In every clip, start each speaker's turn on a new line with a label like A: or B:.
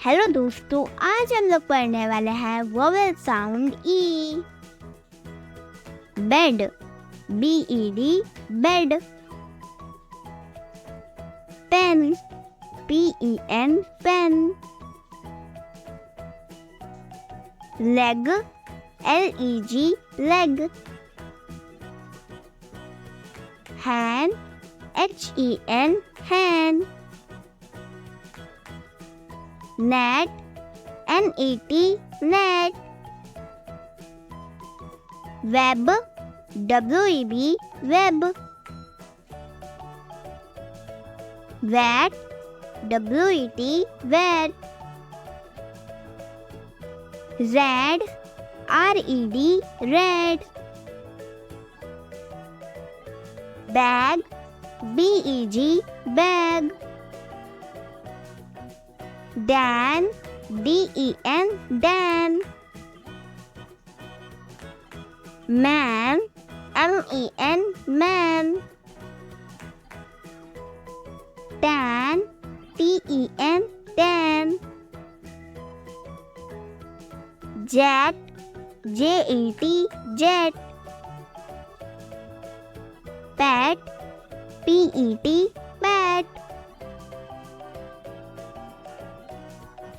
A: Hello दोस्तों, आज हम लोग पढ़ने वाले हैं vowel sound E. Bed, BED, bed. Pen, PEN, pen. Leg, LEG, leg. Hand, HEN, hand. Net, NET, net. Web, WEB, web. Wet, WET, wet. Red, RED, red. Bag, BEG, bag. Dan, DEN, Dan। Man, MEN, man। Tan, TEN, tan। Jet, JET, jet। Pet, PET, pet।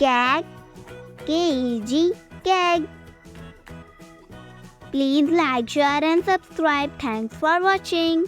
A: Cat, KEG, cat। Please like, share and subscribe. Thanks for watching.